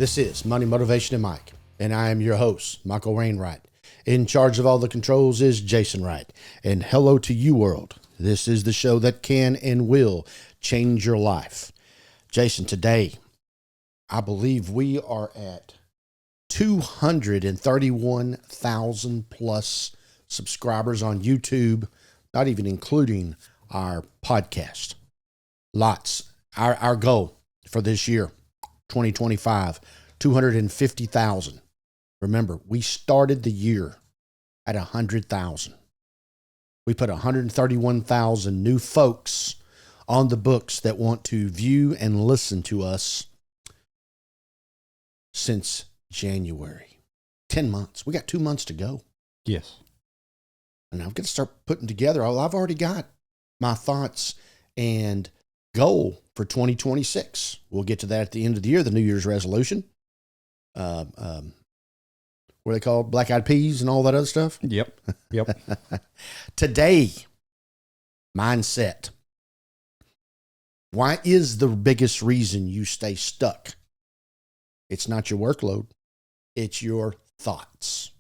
This is Money, Motivation, and Mike, and I am your host, Michael Wainwright. In charge of all the controls is Jason Wright. And hello to you, world. This is the show that can and will change your life. Jason, today, I believe we are at 231,000 plus subscribers on YouTube, not even including our podcast. Lots. Our goal for this year, 2025, 250,000. Remember, we started the year at 100,000. We put 131,000 new folks on the books that want to view and listen to us since January. 10 months. We got 2 months to go. Yes. And I'm going to start putting together. I've already got my thoughts and goal for 2026. We'll get to that at the end of the year, the New Year's resolution. What are they called? Black Eyed Peas and all that other stuff? Yep. Today, mindset. Why is the biggest reason you stay stuck? It's not your workload. It's your thoughts.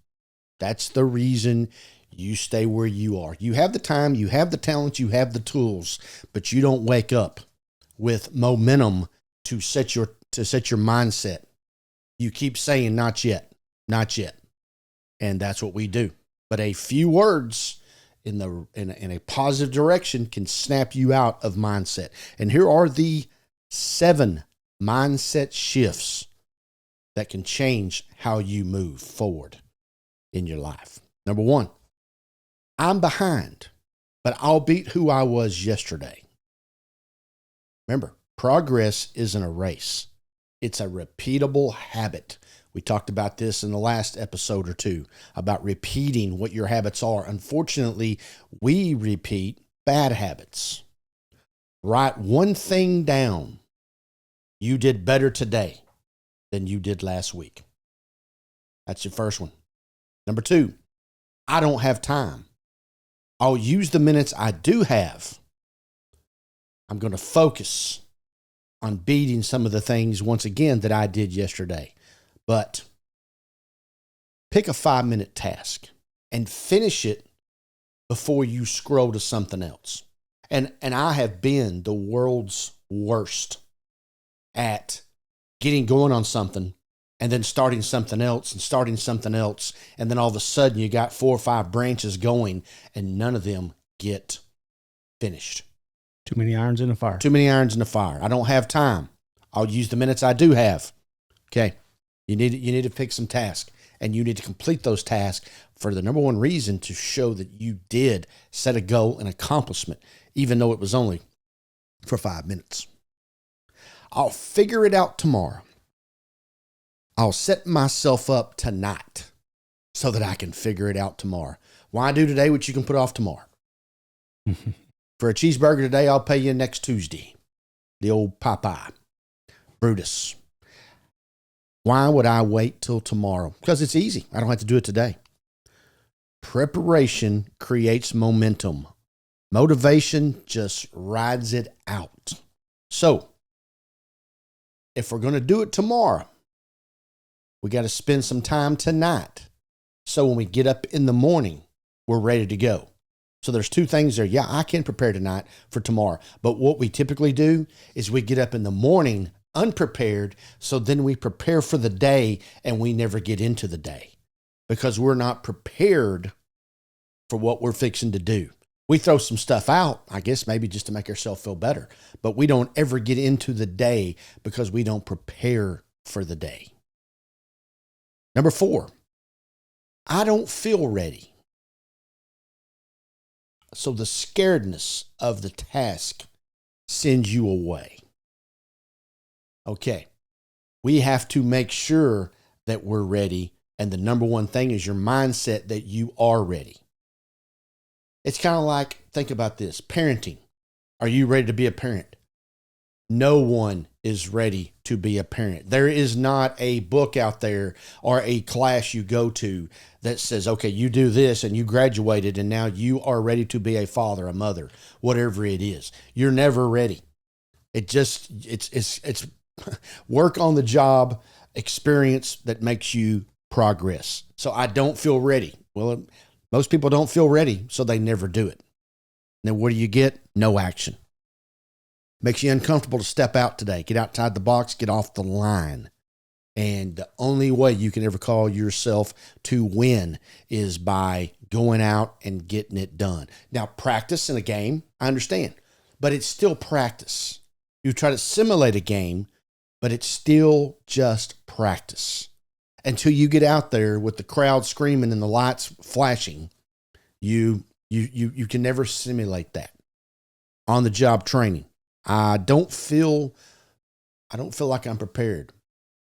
That's the reason you stay where you are. You have the time, you have the talent, you have the tools, but you don't wake up with momentum to set your mindset. You keep saying, not yet, not yet. And that's what we do. But a few words in a positive direction can snap you out of mindset. And here are the 7 mindset shifts that can change how you move forward in your life. Number 1, I'm behind, but I'll beat who I was yesterday. Remember, progress isn't a race. It's a repeatable habit. We talked about this in the last episode or two about repeating what your habits are. Unfortunately, we repeat bad habits. Write one thing down you did better today than you did last week. That's your first one. Number 2, I don't have time. I'll use the minutes I do have. I'm going to focus on beating some of the things, once again, that I did yesterday. But pick a 5-minute task and finish it before you scroll to something else. And I have been the world's worst at getting going on something and then starting something else, and then all of a sudden you got 4 or 5 branches going and none of them get finished. Too many irons in the fire. Too many irons in the fire. I don't have time. I'll use the minutes I do have. Okay. You need to pick some tasks, and you need to complete those tasks for the number one reason, to show that you did set a goal and accomplishment, even though it was only for 5 minutes. I'll figure it out tomorrow. I'll set myself up tonight so that I can figure it out tomorrow. Why do today what you can put off tomorrow? For a cheeseburger today, I'll pay you next Tuesday. The old Popeye. Brutus. Why would I wait till tomorrow? Because it's easy. I don't have to do it today. Preparation creates momentum. Motivation just rides it out. So, if we're going to do it tomorrow, we got to spend some time tonight. So when we get up in the morning, we're ready to go. So there's 2 things there. Yeah, I can prepare tonight for tomorrow. But what we typically do is we get up in the morning unprepared. So then we prepare for the day and we never get into the day because we're not prepared for what we're fixing to do. We throw some stuff out, I guess maybe just to make ourselves feel better, but we don't ever get into the day because we don't prepare for the day. Number 4, I don't feel ready. So the scaredness of the task sends you away. Okay, we have to make sure that we're ready. And the number one thing is your mindset that you are ready. It's kind of like, think about this, parenting. Are you ready to be a parent? No one is ready to be a parent. There is not a book out there or a class you go to that says, okay, you do this and you graduated and now you are ready to be a father, a mother, whatever it is. You're never ready. It's work on the job, experience that makes you progress. So I don't feel ready. Well, most people don't feel ready, so they never do it. And then what do you get? No action. Makes you uncomfortable to step out today. Get outside the box, get off the line. And the only way you can ever call yourself to win is by going out and getting it done. Now, practice in a game, I understand, but it's still practice. You try to simulate a game, but it's still just practice. Until you get out there with the crowd screaming and the lights flashing, you can never simulate that. On the job training, I don't feel like I'm prepared.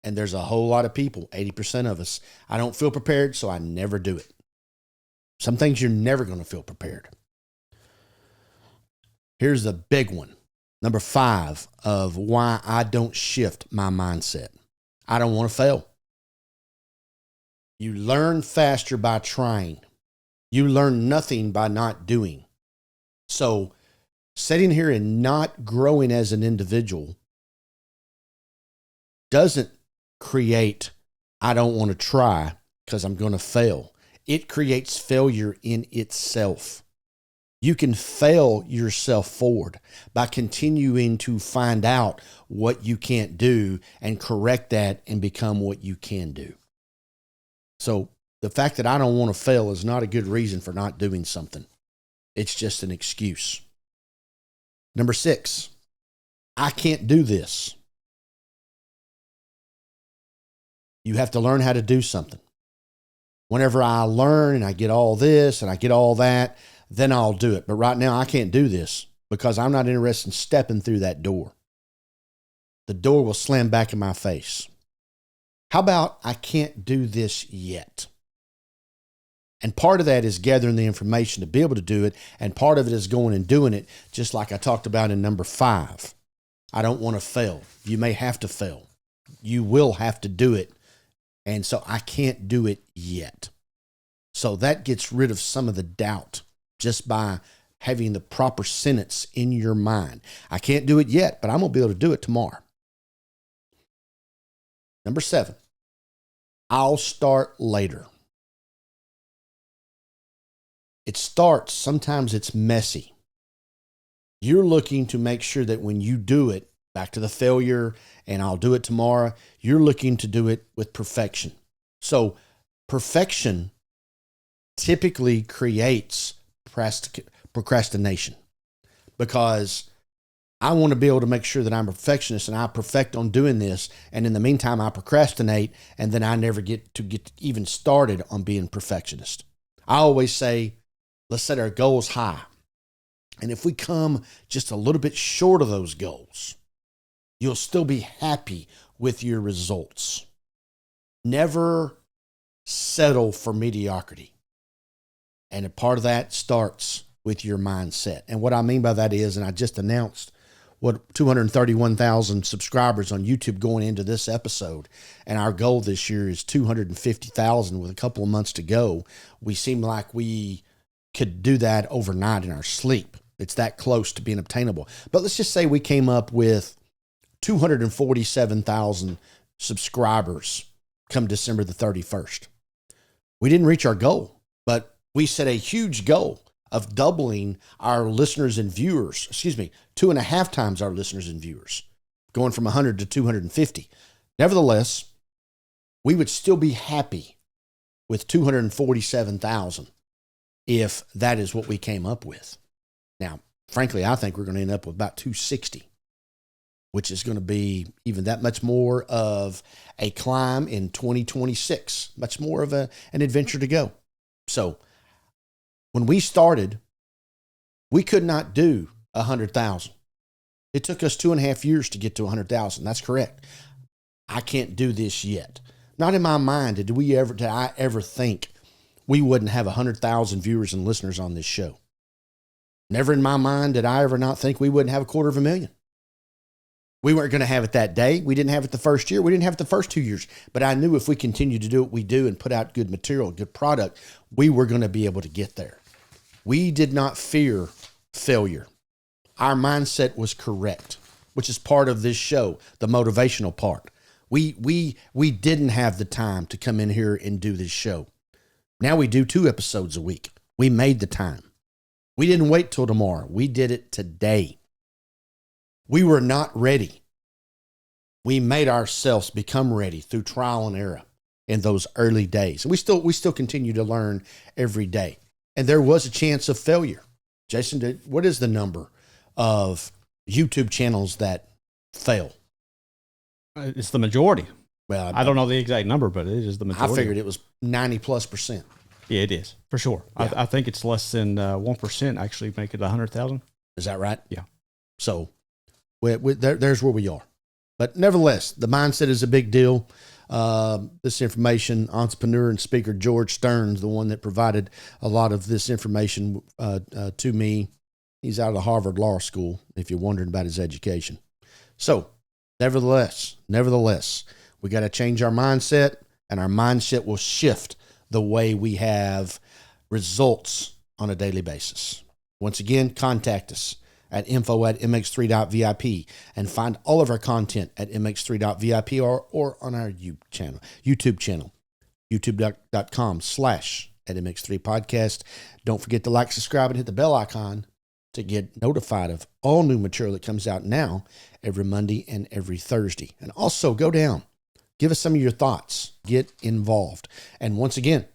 And there's a whole lot of people, 80% of us, I don't feel prepared, so I never do it. Some things you're never going to feel prepared. Here's the big one. Number 5 of why I don't shift my mindset. I don't want to fail. You learn faster by trying. You learn nothing by not doing. So sitting here and not growing as an individual doesn't create, I don't want to try because I'm going to fail. It creates failure in itself. You can fail yourself forward by continuing to find out what you can't do and correct that and become what you can do. So the fact that I don't want to fail is not a good reason for not doing something. It's just an excuse. Number 6, I can't do this. You have to learn how to do something. Whenever I learn and I get all this and I get all that, then I'll do it. But right now I can't do this because I'm not interested in stepping through that door. The door will slam back in my face. How about I can't do this yet? And part of that is gathering the information to be able to do it. And part of it is going and doing it, just like I talked about in number 5. I don't want to fail. You may have to fail. You will have to do it. And so I can't do it yet. So that gets rid of some of the doubt just by having the proper sentence in your mind. I can't do it yet, but I'm going to be able to do it tomorrow. Number 7, I'll start later. It starts, sometimes it's messy. You're looking to make sure that when you do it, back to the failure, and I'll do it tomorrow, you're looking to do it with perfection. So perfection typically creates procrastination because I want to be able to make sure that I'm a perfectionist and I perfect on doing this. And in the meantime, I procrastinate and then I never get even started on being perfectionist. I always say, let's set our goals high. And if we come just a little bit short of those goals, you'll still be happy with your results. Never settle for mediocrity. And a part of that starts with your mindset. And what I mean by that is, and I just announced 231,000 subscribers on YouTube going into this episode. And our goal this year is 250,000 with a couple of months to go. We seem like we could do that overnight in our sleep. It's that close to being obtainable. But let's just say we came up with 247,000 subscribers come December the 31st. We didn't reach our goal, but we set a huge goal of doubling our listeners and viewers, 2.5 times our listeners and viewers, going from 100 to 250. Nevertheless, we would still be happy with 247,000 if that is what we came up with. Now, frankly, I think we're going to end up with about 260, which is going to be even that much more of a climb in 2026, much more of an adventure to go. So when we started, we could not do 100,000. It took us 2.5 years to get to 100,000. That's correct. I can't do this yet. Not in my mind did I ever think we wouldn't have 100,000 viewers and listeners on this show. Never in my mind did I ever not think we wouldn't have 250,000. We weren't going to have it that day. We didn't have it the first year. We didn't have it the first 2 years. But I knew if we continued to do what we do and put out good material, good product, we were going to be able to get there. We did not fear failure. Our mindset was correct, which is part of this show, the motivational part. We didn't have the time to come in here and do this show. Now we do 2 episodes a week. We made the time. We didn't wait till tomorrow. We did it today. We were not ready. We made ourselves become ready through trial and error in those early days. And we still continue to learn every day. And there was a chance of failure. Jason, what is the number of YouTube channels that fail? It's the majority. Well, I don't know the exact number, but it is the majority. I figured it was 90+%. Yeah, it is for sure. Yeah. I think it's less than 1% actually make it 100,000. Is that right? Yeah. So there's where we are. But nevertheless, the mindset is a big deal. This information, entrepreneur and speaker George Stearns, the one that provided a lot of this information to me. He's out of the Harvard Law School, if you're wondering about his education. So, nevertheless, we got to change our mindset, and our mindset will shift the way we have results on a daily basis. Once again, contact us at info@mx3.vip and find all of our content at mx3.vip or on our YouTube channel, youtube.com/@mx3 Podcast. Don't forget to like, subscribe, and hit the bell icon to get notified of all new material that comes out now every Monday and every Thursday. And also go down, give us some of your thoughts, get involved. And once again,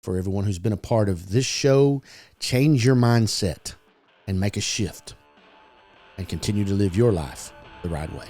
for everyone who's been a part of this show, change your mindset and make a shift and continue to live your life the right way.